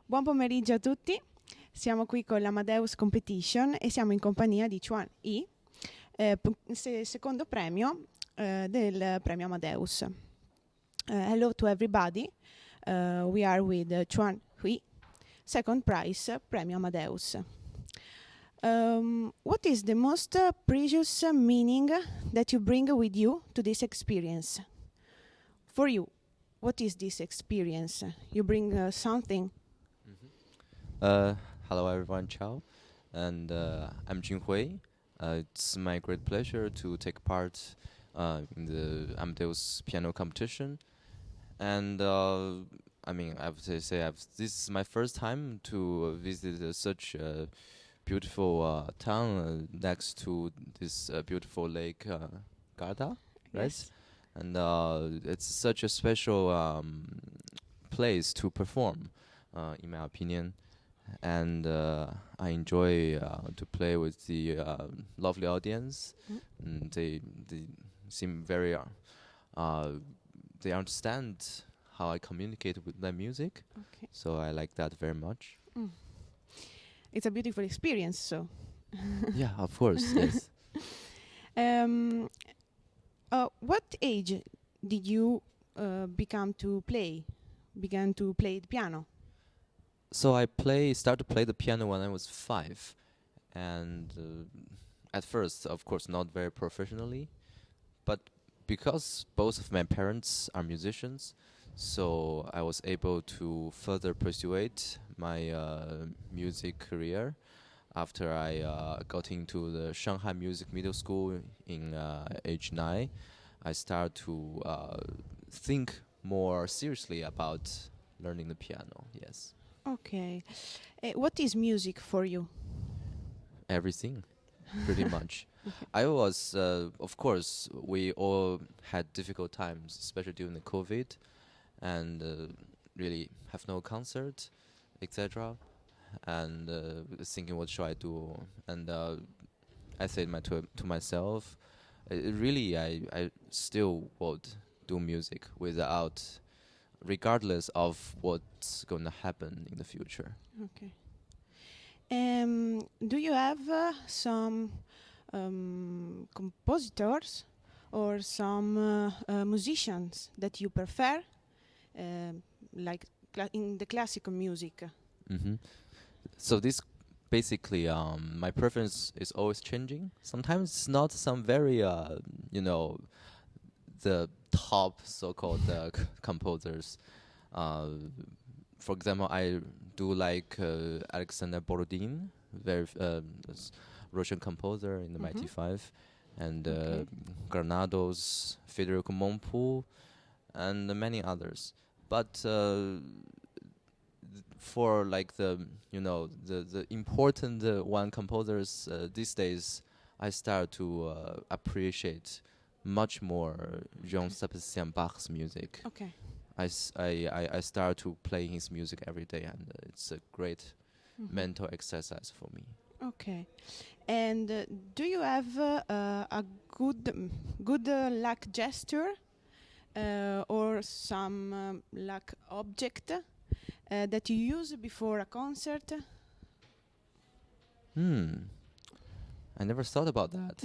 Buon pomeriggio a tutti, siamo qui con l'Amadeus Competition e siamo in compagnia di Junhui, secondo premio del premio Amadeus. Hello to everybody, we are with Junhui, second prize Premio Amadeus. What is the most precious meaning that you bring with you to this experience? For you, what is this experience? You bring something? Hello everyone, ciao. And I'm Junhui. It's my great pleasure to take part in the Amadeus piano competition. And I have to say this is my first time to visit such a beautiful town next to this beautiful lake, Garda, right? Yes. And it's such a special place to perform, in my opinion. And I enjoy to play with the lovely audience. They seem very they understand how I communicate with their music. Okay. So I like that very much. It's a beautiful experience, so. Yeah, of course, yes. What age did you began to play the piano? So I started to play the piano when I was 5, and at first, of course, not very professionally, but because both of my parents are musicians, so I was able to further pursue my music career. After I got into the Shanghai Music Middle School in age 9, I started to think more seriously about learning the piano. Yes. Okay. What is music for you? Everything, pretty much. I was, of course, we all had difficult times, especially during the COVID, and really have no concert, etc. And thinking, what should I do? And I said to myself, really, I still would do music regardless of what's going to happen in the future. Okay. Do you have some compositors or some musicians that you prefer, like in the classical music? So this basically, my preference is always changing. Sometimes it's not some very, the top so-called composers. For example, I do like Alexander Borodin, very Russian composer in the Mighty Five, and Granados, Federico Monpou, and many others. But for like the important one composers these days, I start to appreciate much more Jean-Sebastian Bach's music. Okay. I start to play his music every day, and it's a great mental exercise for me. Okay. And do you have a good luck gesture or some luck object that you use before a concert? I never thought about that.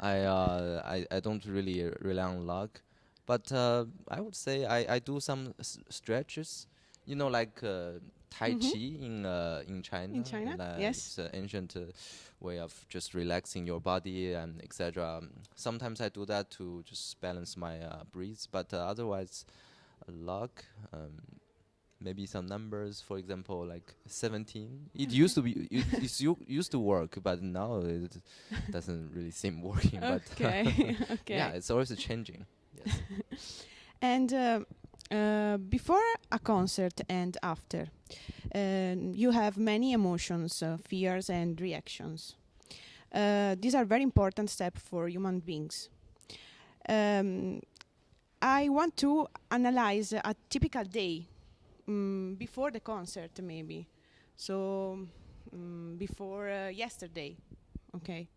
I don't really rely on luck, but I would say I do some stretches, like Tai Chi in China. In China, yes. It's an ancient way of just relaxing your body and etc. Sometimes I do that to just balance my breath, but otherwise, luck. Maybe some numbers, for example, like 17. It used to be, used to work, but now it doesn't really seem working. Okay. But Okay. yeah, it's always changing. Yes. And before a concert and after, you have many emotions, fears, and reactions. These are very important steps for human beings. I want to analyze a typical day. Before the concert, maybe. So, before yesterday, okay?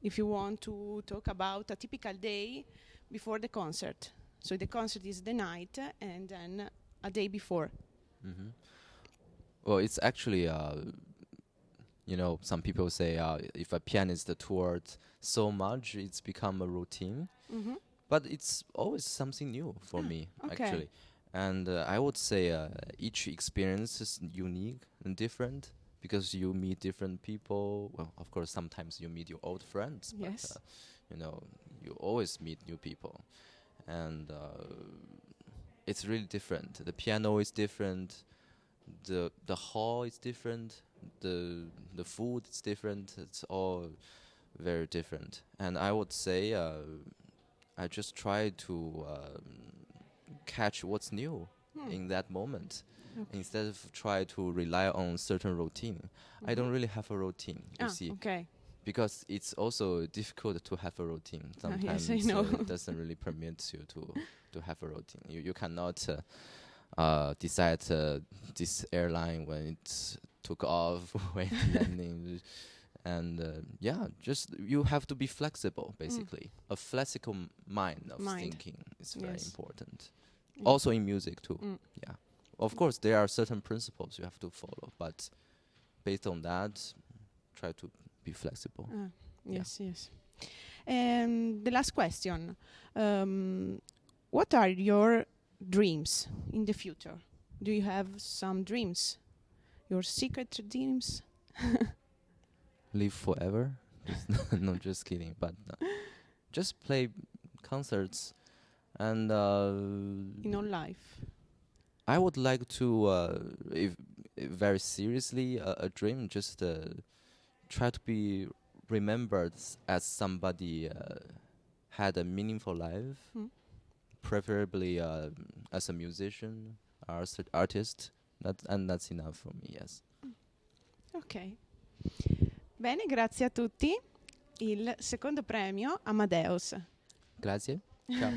If you want to talk about a typical day before the concert. So the concert is the night and then a day before. Hmm. Well, it's actually, some people say if a pianist toured so much, it's become a routine. Mm-hmm. But it's always something new for me, Okay. actually. And I would say each experience is unique and different because you meet different people. Well, of course, sometimes you meet your old friends, Yes. but you always meet new people, and it's really different. The piano is different. The hall is different. The food is different. It's all very different. And I would say I just try to catch what's new in that moment, Okay. instead of try to rely on certain routine. I don't really have a routine, you see, Okay. because it's also difficult to have a routine. Yes, Sometimes I know. it doesn't really permit you to have a routine. You cannot decide this airline when it took off, when it landing. And just you have to be flexible, basically. A flexible mind of thinking is very Yes. important. Yeah. Also in music too. Yeah. Of course, there are certain principles you have to follow, but based on that, try to be flexible. Yes, yes. The last question. What are your dreams in the future? Do you have some dreams? Your secret dreams? Live forever? No, just kidding. But just play concerts, and In all life? I would like to, if very seriously, a dream, just try to be remembered as somebody had a meaningful life, preferably as a musician, artist. That's enough for me. Yes. Ok. Bene, grazie a tutti. Il secondo premio Amadeus. Grazie. Ciao.